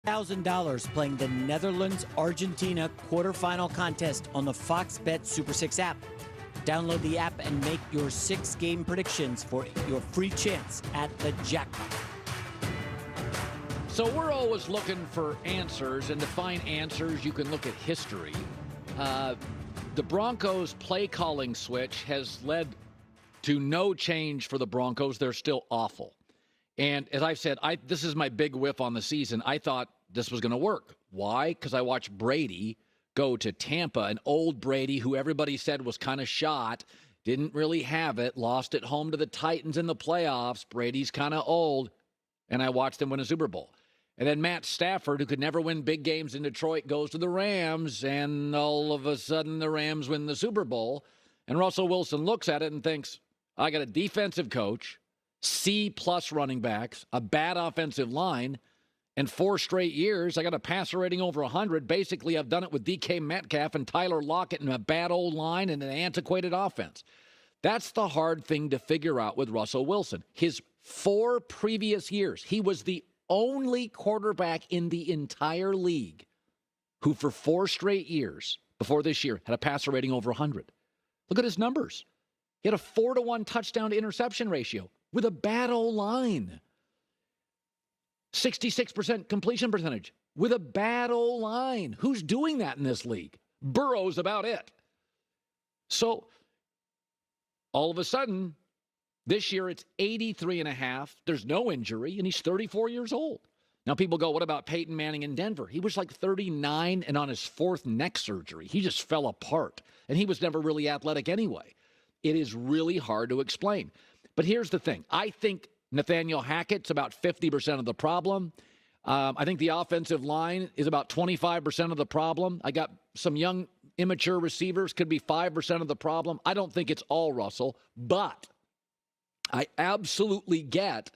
$1,000 playing the Netherlands-Argentina quarterfinal contest on the Fox Bet Super 6 app. Download the app and make your 6-game predictions for your free chance at the jackpot. So we're always looking for answers, and to find answers, you can look at history. The Broncos' play-calling switch has led to no change for the Broncos. They're still awful. And as I've said, this is my big whiff on the season. I thought this was going to work. Why? Because I watched Brady go to Tampa, an old Brady who everybody said was kind of shot, didn't really have it, lost at home to the Titans in the playoffs. Brady's kind of old, and I watched him win a Super Bowl. And then Matt Stafford, who could never win big games in Detroit, goes to the Rams, and all of a sudden the Rams win the Super Bowl. And Russell Wilson looks at it and thinks, I got a defensive coach, C-plus running backs, a bad offensive line, and 4 straight years, I got a passer rating over 100. Basically, I've done it with DK Metcalf and Tyler Lockett and a bad old line and an antiquated offense. That's the hard thing to figure out with Russell Wilson. His 4 previous years, he was the only quarterback in the entire league who for 4 straight years before this year had a passer rating over 100. Look at his numbers. He had a 4-to-1 touchdown to interception ratio with a bad O-line. 66% completion percentage with a bad O-line. Who's doing that in this league? Burrow's about it. So all of a sudden, this year it's 83.5. There's no injury, and he's 34 years old. Now people go, what about Peyton Manning in Denver? He was like 39 and on his 4th neck surgery. He just fell apart, and he was never really athletic anyway. It is really hard to explain. But here's the thing. I think Nathaniel Hackett's about 50% of the problem. I think the offensive line is about 25% of the problem. I got some young, immature receivers, could be 5% of the problem. I don't think it's all Russell, but I absolutely get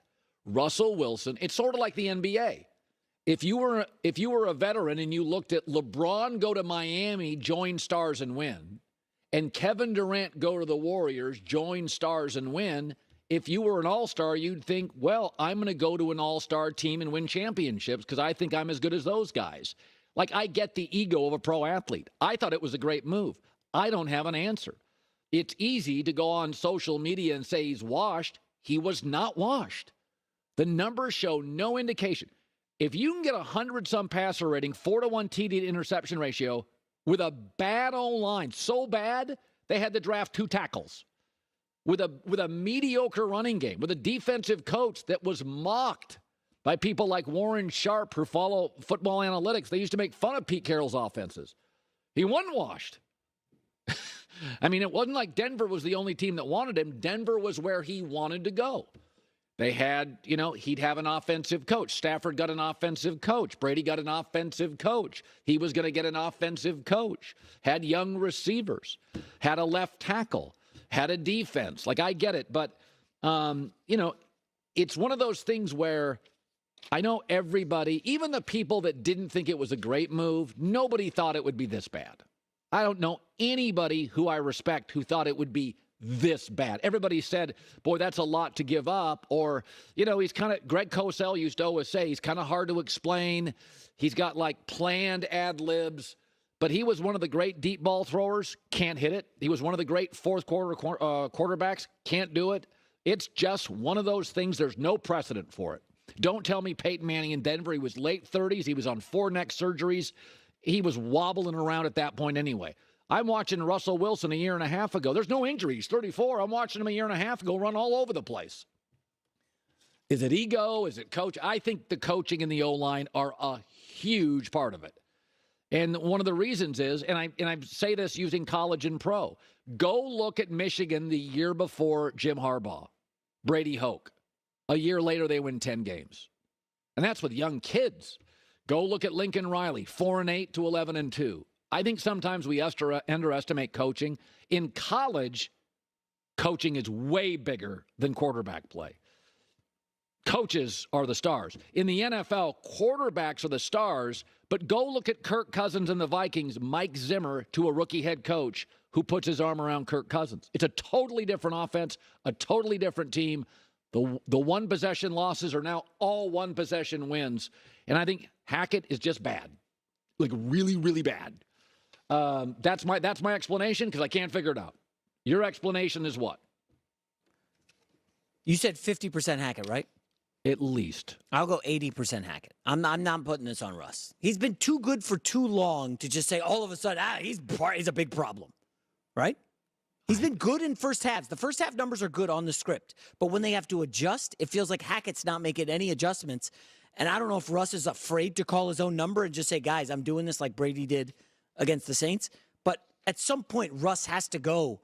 Russell Wilson. It's sort of like the NBA. If you were a veteran and you looked at LeBron go to Miami, join stars and win, and Kevin Durant go to the Warriors, join stars and win, if you were an all-star, you'd think, well, I'm going to go to an all-star team and win championships because I think I'm as good as those guys. Like, I get the ego of a pro athlete. I thought it was a great move. I don't have an answer. It's easy to go on social media and say he's washed. He was not washed. The numbers show no indication. If you can get 100-some passer rating, 4-to-1 TD to interception ratio with a bad O-line, so bad they had to draft 2 tackles. With a mediocre running game, with a defensive coach that was mocked by people like Warren Sharp who follow football analytics. They used to make fun of Pete Carroll's offenses. He wasn't washed. I mean, it wasn't like Denver was the only team that wanted him. Denver was where he wanted to go. They had, he'd have an offensive coach. Stafford got an offensive coach. Brady got an offensive coach. He was going to get an offensive coach. Had young receivers. Had a left tackle. Had a defense. Like, I get it. But, it's one of those things where I know everybody, even the people that didn't think it was a great move, nobody thought it would be this bad. I don't know anybody who I respect who thought it would be this bad. Everybody said, boy, that's a lot to give up. Or, he's kind of, Greg Cosell used to always say, he's kind of hard to explain. He's got like planned ad libs. But he was one of the great deep ball throwers, can't hit it. He was one of the great fourth quarter quarterbacks, can't do it. It's just one of those things. There's no precedent for it. Don't tell me Peyton Manning in Denver. He was late 30s. He was on 4 neck surgeries. He was wobbling around at that point anyway. I'm watching Russell Wilson a year and a half ago. There's no injury. He's 34. I'm watching him a year and a half ago run all over the place. Is it ego? Is it coach? I think the coaching and the O-line are a huge part of it. And one of the reasons is, and I say this using college and pro, go look at Michigan the year before Jim Harbaugh, Brady Hoke. A year later, they win 10 games. And that's with young kids. Go look at Lincoln Riley, 4-8 to 11-2. I think sometimes we underestimate coaching. In college, coaching is way bigger than quarterback play. Coaches are the stars. In the NFL, quarterbacks are the stars, but go look at Kirk Cousins and the Vikings, Mike Zimmer to a rookie head coach who puts his arm around Kirk Cousins. It's a totally different offense, a totally different team. The one-possession losses are now all one-possession wins. And I think Hackett is just bad. Like really, really bad. That's my explanation because I can't figure it out. Your explanation is what? You said 50% Hackett, right? At least. I'll go 80% Hackett. I'm not putting this on Russ. He's been too good for too long to just say all of a sudden, he's a big problem, right? He's been good in first halves. The first half numbers are good on the script. But when they have to adjust, it feels like Hackett's not making any adjustments. And I don't know if Russ is afraid to call his own number and just say, guys, I'm doing this like Brady did against the Saints. But at some point, Russ has to go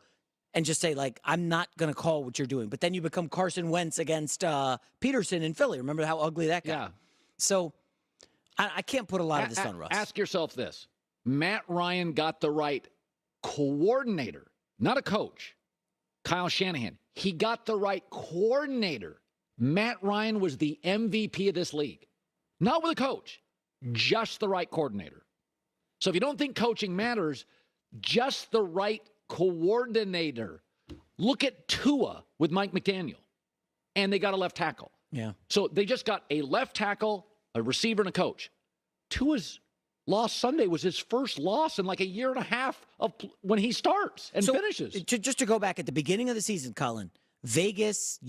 and just say, like, I'm not going to call what you're doing. But then you become Carson Wentz against Peterson in Philly. Remember how ugly that got? Yeah. So I can't put a lot of this on Russ. Ask yourself this. Matt Ryan got the right coordinator, not a coach. Kyle Shanahan. He got the right coordinator. Matt Ryan was the MVP of this league. Not with a coach, just the right coordinator. So if you don't think coaching matters, just the right coordinator. Look at Tua with Mike McDaniel. And they got a left tackle. Yeah. So they just got a left tackle, a receiver, and a coach. Tua's loss Sunday was his first loss in like a year and a half of when he starts and finishes. Just to go back at the beginning of the season, Colin, Vegas,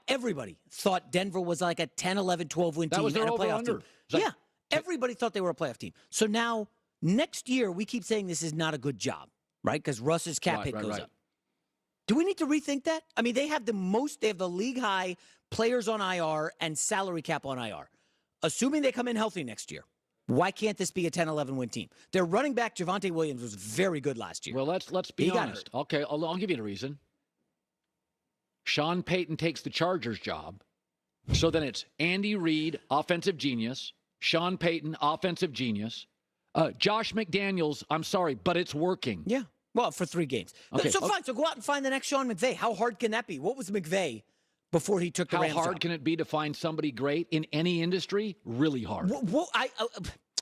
everybody thought Denver was like a 10, 11, 12 win team That was their and a playoff over-under. team. Yeah. Everybody thought they were a playoff team. So now, next year, we keep saying this is not a good job, right? Because Russ's cap hit goes up. Do we need to rethink that? I mean, they have the league high players on IR and salary cap on IR. Assuming they come in healthy next year, why can't this be a 10, 11 win team? Their running back, Javonte Williams, was very good last year. Well, let's be honest. Okay, I'll give you the reason. Sean Payton takes the Chargers job. So then it's Andy Reid, offensive genius. Sean Payton, offensive genius. Josh McDaniels, I'm sorry, but it's working. Yeah. Well, for 3 games. Okay. So fine. So go out and find the next Sean McVay. How hard can that be? What was McVay before he took the Rams How hard job? can it be to find somebody great in any industry? Really hard. Well,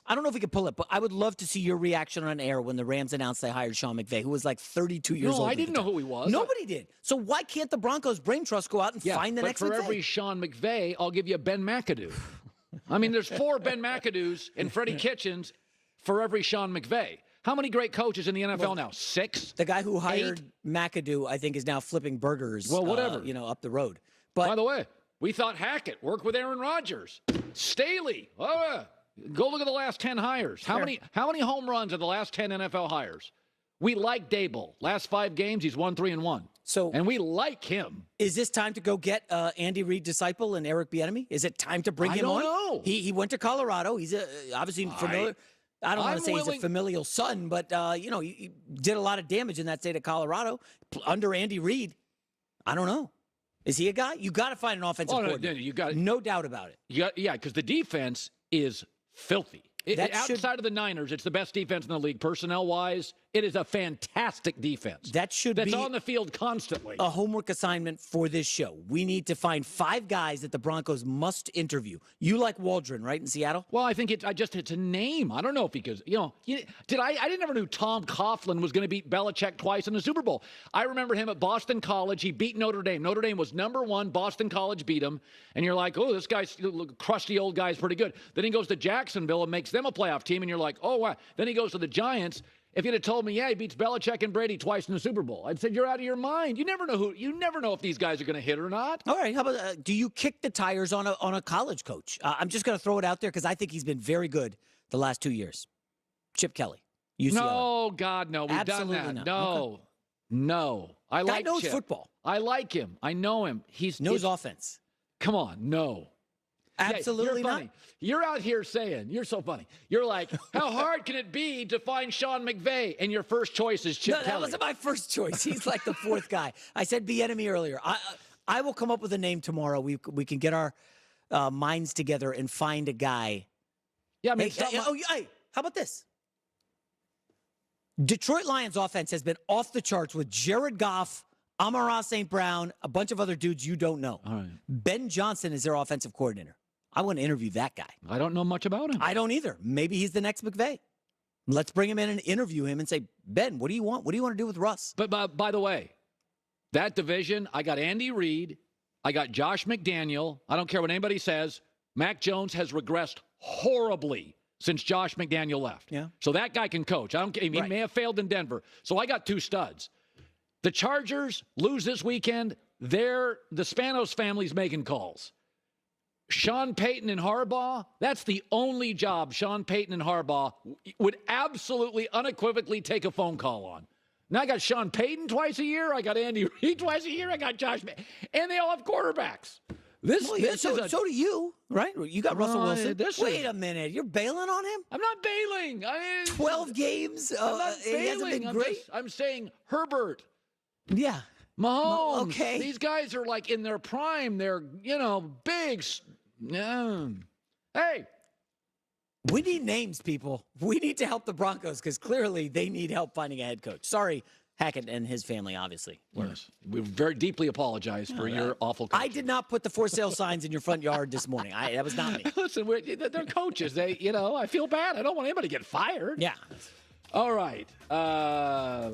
I don't know if we can pull it, but I would love to see your reaction on air when the Rams announced they hired Sean McVay, who was like 32 years old. No, I didn't know who he was. Nobody did. So why can't the Broncos brain trust go out and find the next McVay? But for McVay? every Sean McVay, I'll give you a Ben McAdoo. I mean, there's 4 Ben McAdoos and Freddie Kitchens for every Sean McVay. How many great coaches in the NFL now? 6? The guy who hired McAdoo, I think, is now flipping burgers. Well, whatever. Up the road. But by the way, we thought Hackett worked with Aaron Rodgers. Staley. Go look at the last 10 hires. How many home runs are the last 10 NFL hires? We like Dable. Last 5 games, he's 1-3-1. And we like him. Is this time to go get Andy Reid disciple and Eric Bieniemy? Is it time to bring him on? I don't know. He went to Colorado. He's obviously familiar. I don't want to say he's a familial son, but he did a lot of damage in that state of Colorado under Andy Reid. I don't know. Is he a guy? You got to find an offensive coordinator. You got no doubt about it. Yeah, because the defense is filthy. Outside of the Niners, it's the best defense in the league. Personnel-wise, it is a fantastic defense. That's on the field constantly. A homework assignment for this show. We need to find 5 guys that the Broncos must interview. You like Waldron, right, in Seattle? Well, I think it's a name. I don't know if he could. I never knew Tom Coughlin was going to beat Belichick twice in the Super Bowl. I remember him at Boston College. He beat Notre Dame. Notre Dame was number 1. Boston College beat him. And you're like, oh, this guy's crusty old guy's pretty good. Then he goes to Jacksonville and makes them a playoff team. And you're like, oh, wow. Then he goes to the Giants. If you'd have told me, he beats Belichick and Brady twice in the Super Bowl, I'd say you're out of your mind. You never know if these guys are going to hit or not. All right, how about do you kick the tires on a college coach? I'm just going to throw it out there because I think he's been very good the last 2 years. Chip Kelly, UCLA. No, God, no. We've Absolutely done that. not. No, okay. No. I like Chip. Guy knows Chip. football. I like him. I know him. Knows offense. Come on, no. Absolutely you're funny. not. You're out here saying, you're so funny. You're like, how hard can it be to find Sean McVay? And your first choice is Chip Kelly. That wasn't my first choice. He's like the 4th guy. I said Bieniemy earlier. I will come up with a name tomorrow. We can get our minds together and find a guy. Yeah, I mean, hey, how about this? Detroit Lions offense has been off the charts with Jared Goff, Amon-Ra St. Brown, a bunch of other dudes you don't know. All right. Ben Johnson is their offensive coordinator. I want to interview that guy. I don't know much about him. I don't either. Maybe he's the next McVay. Let's bring him in and interview him and say, Ben, what do you want? What do you want to do with Russ? But by the way, that division, I got Andy Reid. I got Josh McDaniel. I don't care what anybody says. Mac Jones has regressed horribly since Josh McDaniel left. Yeah. So that guy can coach. He may have failed in Denver. So I got two studs. The Chargers lose this weekend. The Spanos family's making calls. Sean Payton and Harbaugh, that's the only job Sean Payton and Harbaugh would absolutely, unequivocally take a phone call on. Now I got Sean Payton twice a year. I got Andy Reid twice a year. I got Josh, and they all have quarterbacks. So do you, right? You got Russell Wilson. Wait a minute. You're bailing on him? I'm not bailing. 12 games. I'm not bailing. He hasn't been great. I'm saying Herbert. Yeah. Mahomes. Okay. These guys are like in their prime. They're, big. Hey. We need names, people. We need to help the Broncos because clearly they need help finding a head coach. Sorry, Hackett and his family, obviously. Yes. We very deeply apologize for your awful coaching. I did not put the for sale signs in your front yard this morning. That was not me. Listen, they're coaches. I feel bad. I don't want anybody to get fired. Yeah. All right. Our